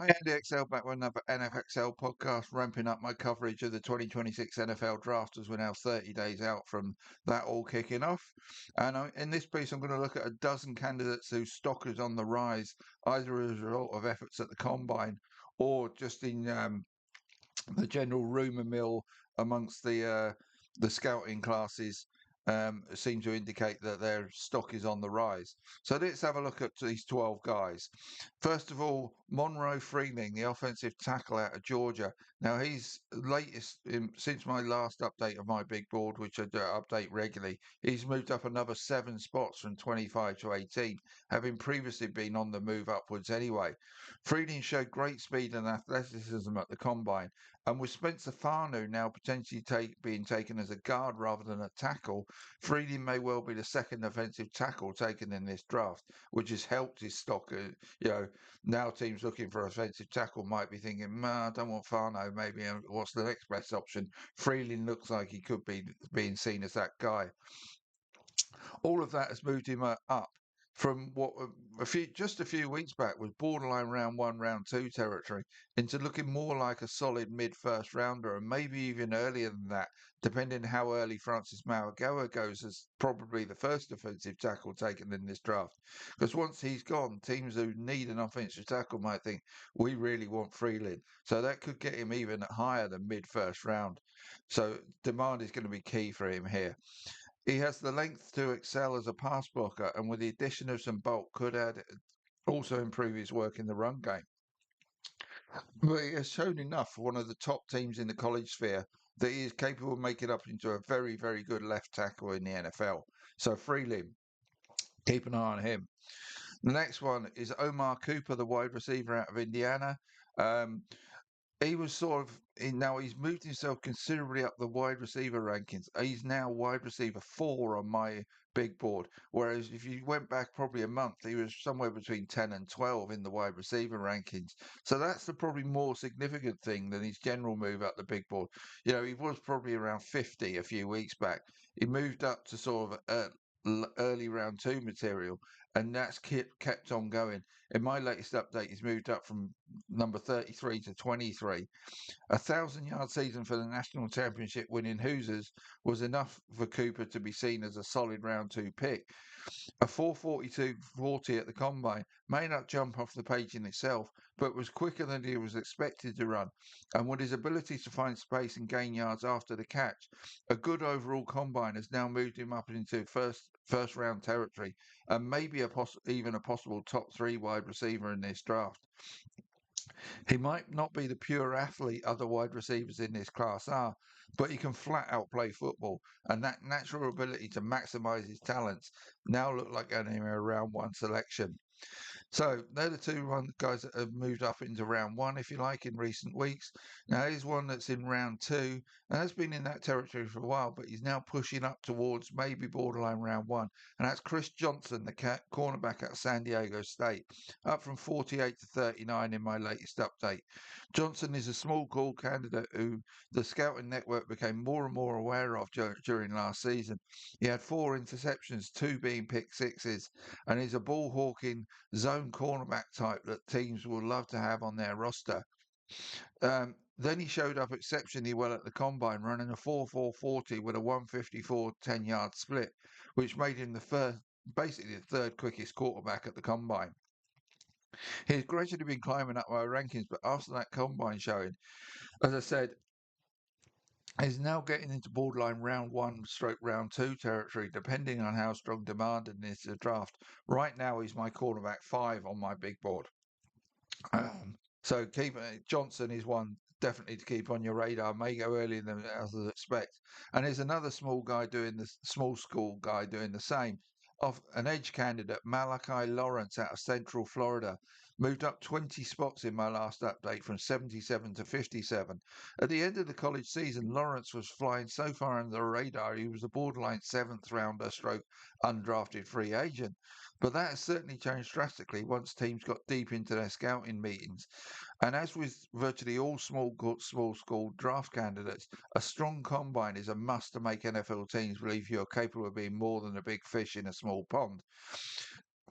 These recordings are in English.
Hi, Andy XL back with another NFXL podcast, ramping up my coverage of the 2026 NFL draft as we're now 30 days out from that all kicking off. And in this piece, I'm going to look at a dozen candidates whose stock is on the rise, either as a result of efforts at the combine or just in the general rumour mill amongst the scouting classes seem to indicate that their stock is on the rise. So let's have a look at these 12 guys. First of all, Monroe Freeling, the offensive tackle out of Georgia. Now, he's since my last update of my big board, which I do update regularly, he's moved up another 7 spots from 25 to 18, having previously been on the move upwards anyway. Freeling showed great speed and athleticism at the combine, and with Spencer Fanu now potentially being taken as a guard rather than a tackle, Freeling may well be the second offensive tackle taken in this draft, which has helped his stock. Now teams looking for offensive tackle might be thinking, I don't want Fano, maybe what's the next best option? Freeling looks like he could be being seen as that guy. All of that has moved him up from what just a few weeks back was borderline round one, round two territory into looking more like a solid mid first rounder and maybe even earlier than that, depending how early Francis Mauagoa goes as probably the first offensive tackle taken in this draft. Because once he's gone, teams who need an offensive tackle might think we really want Freeling, so that could get him even higher than mid first round. So demand is going to be key for him here. He has the length to excel as a pass blocker, and with the addition of some bulk, could also improve his work in the run game. But he has shown enough for one of the top teams in the college sphere that he is capable of making up into a very, very good left tackle in the NFL. So Freeling, keep an eye on him. The next one is Omar Cooper, the wide receiver out of Indiana. Um, he was now he's moved himself considerably up the wide receiver rankings. He's now wide receiver 4 on my big board, whereas if you went back probably a month, he was somewhere between 10 and 12 in the wide receiver rankings. So that's the probably more significant thing than his general move up the big board. He was probably around 50 a few weeks back. He moved up to sort of early round two material, and that's kept on going. In my latest update, he's moved up from number 33 to 23. 1,000-yard season for the national championship winning Hoosiers was enough for Cooper to be seen as a solid round two pick. A 4:42.40 at the combine may not jump off the page in itself, but was quicker than he was expected to run. And with his ability to find space and gain yards after the catch, a good overall combine has now moved him up into first round territory and maybe even a possible top 3 wide receiver in this draft. He might not be the pure athlete other wide receivers in this class are, but he can flat out play football, and that natural ability to maximize his talents now look like getting him a round one selection. So they're the guys that have moved up into round one, if you like, in recent weeks. Now here's one that's in round two and has been in that territory for a while, but he's now pushing up towards maybe borderline round one. And that's Chris Johnson, the cornerback at San Diego State, up from 48 to 39 in my latest update. Johnson is a small call candidate who the scouting network became more and more aware of during last season. He had 4 interceptions, 2 being pick sixes, and he's a ball hawking zone cornerback type that teams will love to have on their roster. Then he showed up exceptionally well at the combine, running a 4.440 with a 154 10-yard split, which made him basically the third quickest quarterback at the combine. He's gradually been climbing up my rankings, but after that combine showing, as I said, is now getting into borderline round one stroke round two territory, depending on how strong demand is the draft. Right now, he's my cornerback 5 on my big board. So Johnson is one definitely to keep on your radar. May go earlier than others expect. And there's another small school guy doing the same. Of an edge candidate, Malachi Lawrence out of Central Florida, moved up 20 spots in my last update from 77 to 57. At the end of the college season, Lawrence was flying so far under the radar he was a borderline 7th rounder stroke undrafted free agent. But that has certainly changed drastically once teams got deep into their scouting meetings. And as with virtually all small school draft candidates, a strong combine is a must to make NFL teams believe you're capable of being more than a big fish in a small pond.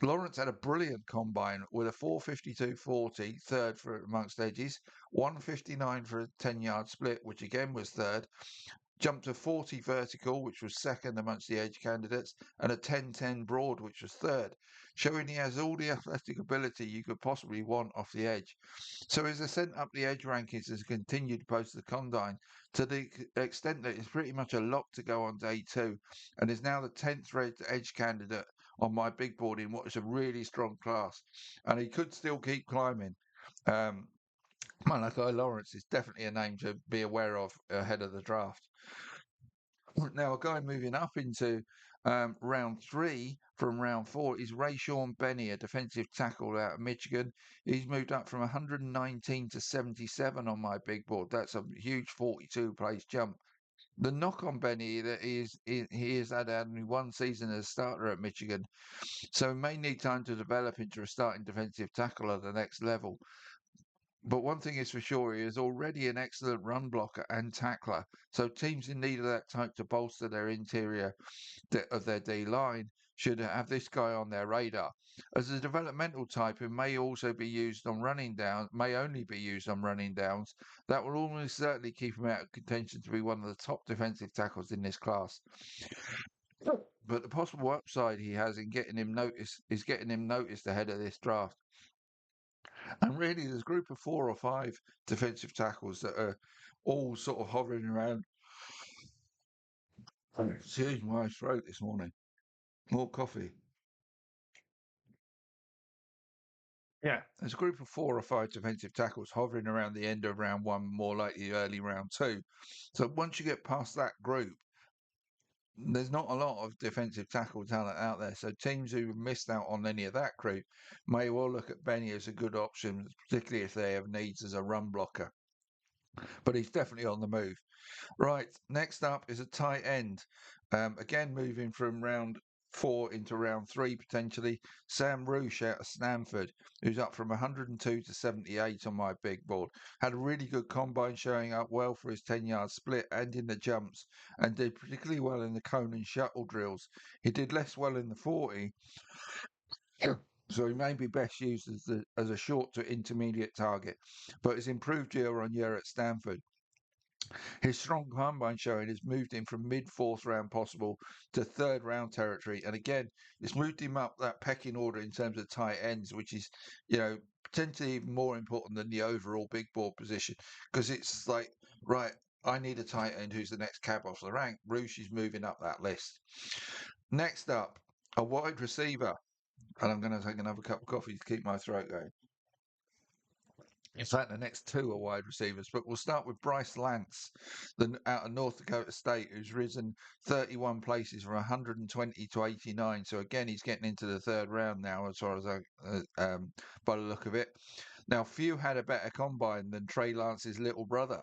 Lawrence had a brilliant combine with a 4:52.40, third for amongst edges, 1:59 for a 10-yard split, which again was third, jumped to 40 vertical, which was second amongst the edge candidates, and a 10:10 broad, which was third, showing he has all the athletic ability you could possibly want off the edge. So his ascent up the edge rankings has continued post the combine to the extent that it's pretty much a lock to go on day two, and is now the 10th edge candidate on my big board in what is a really strong class, and he could still keep climbing. Um, Malachi Lawrence is definitely a name to be aware of ahead of the draft. Now, a guy moving up into round three from round four is Rayshawn Benny, a defensive tackle out of Michigan. He's moved up from 119 to 77 on my big board. That's a huge 42 place jump. The knock on Benny that he has had only one season as a starter at Michigan, so he may need time to develop into a starting defensive tackle at the next level. But one thing is for sure, he is already an excellent run blocker and tackler. So teams in need of that type to bolster their interior of their D line should have this guy on their radar. As a developmental type who may also be used on running down, may only be used on running downs, that will almost certainly keep him out of contention to be one of the top defensive tackles in this class. But the possible upside he has in getting him noticed ahead of this draft. And really, there's a group of 4 or 5 defensive tackles that are all sort of hovering around. Excuse my throat this morning. More coffee. Yeah. There's a group of 4 or 5 defensive tackles hovering around the end of round one, more likely early round two. So once you get past that group, there's not a lot of defensive tackle talent out there. So teams who missed out on any of that group may well look at Benny as a good option, particularly if they have needs as a run blocker. But he's definitely on the move. Right, next up is a tight end. Again, moving from round 4 into round 3 potentially. Sam Roosh out of Stanford, who's up from 102 to 78 on my big board. Had a really good combine, showing up well for his 10-yard split and in the jumps, and did particularly well in the cone and shuttle drills. He did less well in the 40. So he may be best used as a short to intermediate target, but has improved year on year at Stanford. His strong combine showing has moved him from mid fourth round possible to third round territory. And again, it's moved him up that pecking order in terms of tight ends, which is, potentially even more important than the overall big board position. Because it's like, right, I need a tight end who's the next cab off the rank. Roosh is moving up that list. Next up, a wide receiver. And I'm going to take another cup of coffee to keep my throat going. In fact, the next 2 are wide receivers, but we'll start with Bryce Lance, out of North Dakota State, who's risen 31 places from 120 to 89. So again, he's getting into the third round now, as far as by the look of it. Now, few had a better combine than Trey Lance's little brother.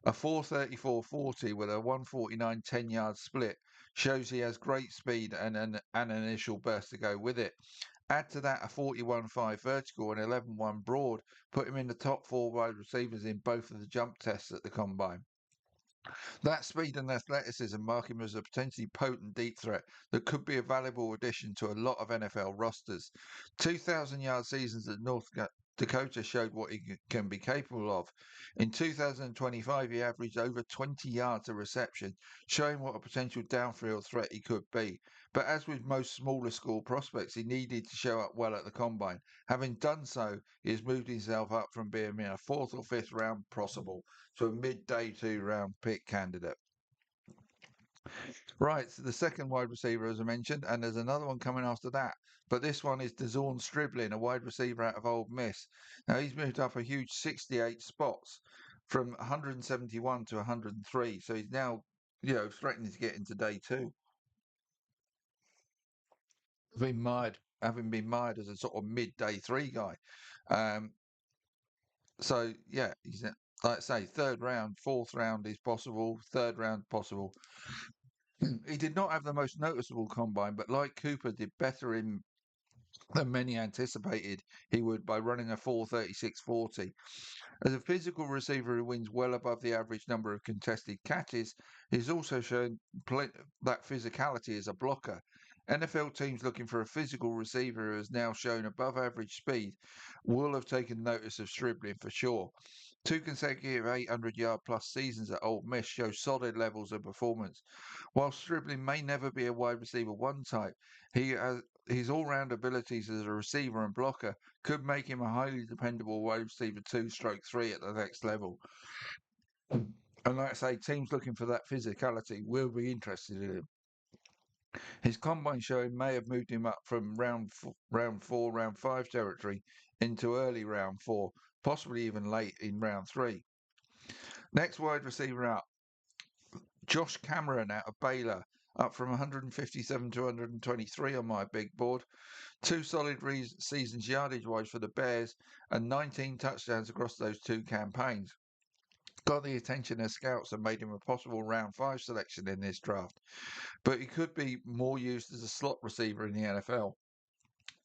A 4:34.40 with a 1:49 10-yard split shows he has great speed and an initial burst to go with it. Add to that a 41.5 vertical and 11.1 broad, put him in the top 4 wide receivers in both of the jump tests at the combine. That speed and athleticism mark him as a potentially potent deep threat that could be a valuable addition to a lot of NFL rosters. 2,000-yard seasons at North Dakota showed what he can be capable of. In 2025, he averaged over 20 yards a reception, showing what a potential downfield threat he could be. But as with most smaller school prospects, he needed to show up well at the combine. Having done so, he has moved himself up from being a 4th or 5th round possible to a mid-day 2 round pick candidate. Right, so the second wide receiver, as I mentioned, and there's another one coming after that. But this one is De'Zhaun Stribling, a wide receiver out of Ole Miss. Now, he's moved up a huge 68 spots from 171 to 103. So he's now, threatening to get into day 2. Having been mired as a sort of mid-day 3 guy. So, yeah, he's, like I say, third round, fourth round is possible, third round possible. He did not have the most noticeable combine, but like Cooper, did better than many anticipated he would by running a 4:36.40. As a physical receiver who wins well above the average number of contested catches, he's also shown that physicality as a blocker. NFL teams looking for a physical receiver who has now shown above average speed will have taken notice of Stribling for sure. 2 consecutive 800-yard plus seasons at Ole Miss show solid levels of performance. While Stribling may never be a wide receiver one type, his all-round abilities as a receiver and blocker could make him a highly dependable wide receiver 2/3 at the next level. And like I say, teams looking for that physicality will be interested in him. His combine showing may have moved him up from round 4, round 5 territory into early round 4, possibly even late in round 3. Next wide receiver up, Josh Cameron out of Baylor, up from 157 to 123 on my big board. 2 solid seasons yardage-wise for the Bears and 19 touchdowns across those 2 campaigns. Got the attention of scouts and made him a possible round 5 selection in this draft. But he could be more used as a slot receiver in the NFL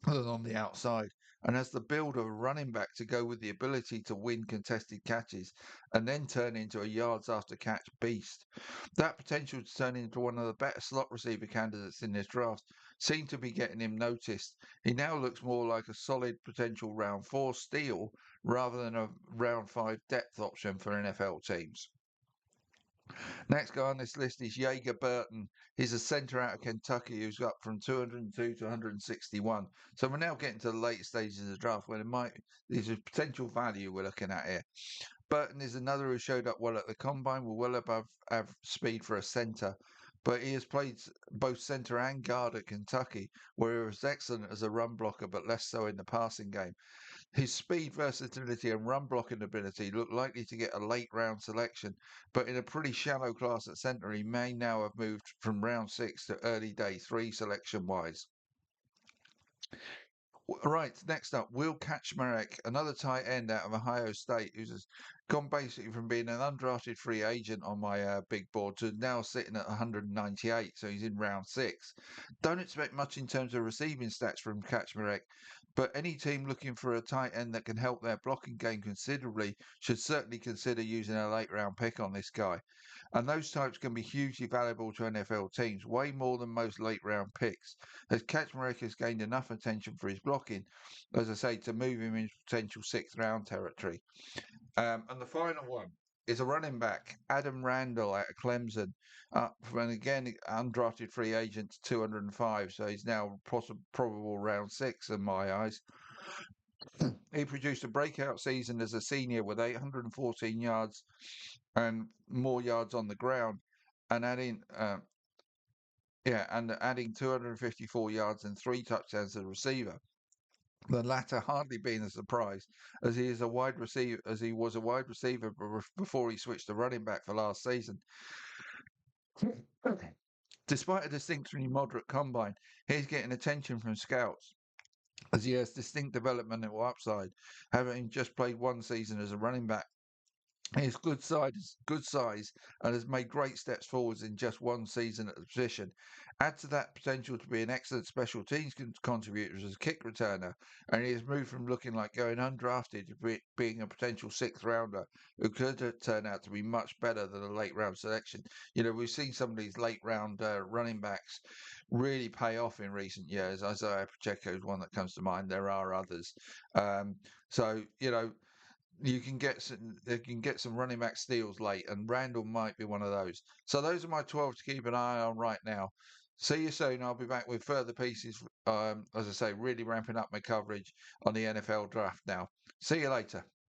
than on the outside, and as the build of a running back to go with the ability to win contested catches and then turn into a yards after catch beast. That potential to turn into one of the better slot receiver candidates in this draft seemed to be getting him noticed. He now looks more like a solid potential round 4 steal rather than a round 5 depth option for NFL teams. Next guy on this list is Jaeger Burton. He's a centre out of Kentucky who's up from 202 to 161. So we're now getting to the late stages of the draft where there's a potential value we're looking at here. Burton is another who showed up well at the combine, with well above average speed for a centre. But he has played both centre and guard at Kentucky, where he was excellent as a run blocker, but less so in the passing game. His speed, versatility, and run blocking ability look likely to get a late round selection, but in a pretty shallow class at centre, he may now have moved from round 6 to early day 3 selection wise. Right, next up, Will Kaczmarek, another tight end out of Ohio State, who's gone basically from being an undrafted free agent on my big board to now sitting at 198, so he's in round 6. Don't expect much in terms of receiving stats from Kaczmarek, but any team looking for a tight end that can help their blocking game considerably should certainly consider using a late round pick on this guy. And those types can be hugely valuable to NFL teams, way more than most late round picks, as Kaczmarek has gained enough attention for his blocking, as I say, to move him into potential 6th round territory. And the final one is a running back, Adam Randall out of Clemson, from again undrafted free agent to 205, so he's now probable round 6 in my eyes. He produced a breakout season as a senior with 814 yards and more yards on the ground, and adding 254 yards and 3 touchdowns as a receiver. The latter hardly being a surprise, as he was a wide receiver before he switched to running back for last season. Despite a distinctly moderate combine, he's getting attention from scouts, as he has distinct developmental upside, having just played 1 season as a running back. He is good size, and has made great steps forwards in just 1 season at the position. Add to that potential to be an excellent special teams contributor as a kick returner, and he has moved from looking like going undrafted to being a potential 6th rounder who could turn out to be much better than a late round selection. You know, we've seen some of these late round running backs really pay off in recent years. Isaiah Pacheco is one that comes to mind. There are others. So, you know, they can get some running back steals late, and Randall might be one of those. So those are my 12 to keep an eye on right now. See you soon. I'll be back with further pieces. As I say, really ramping up my coverage on the NFL draft now. See you later.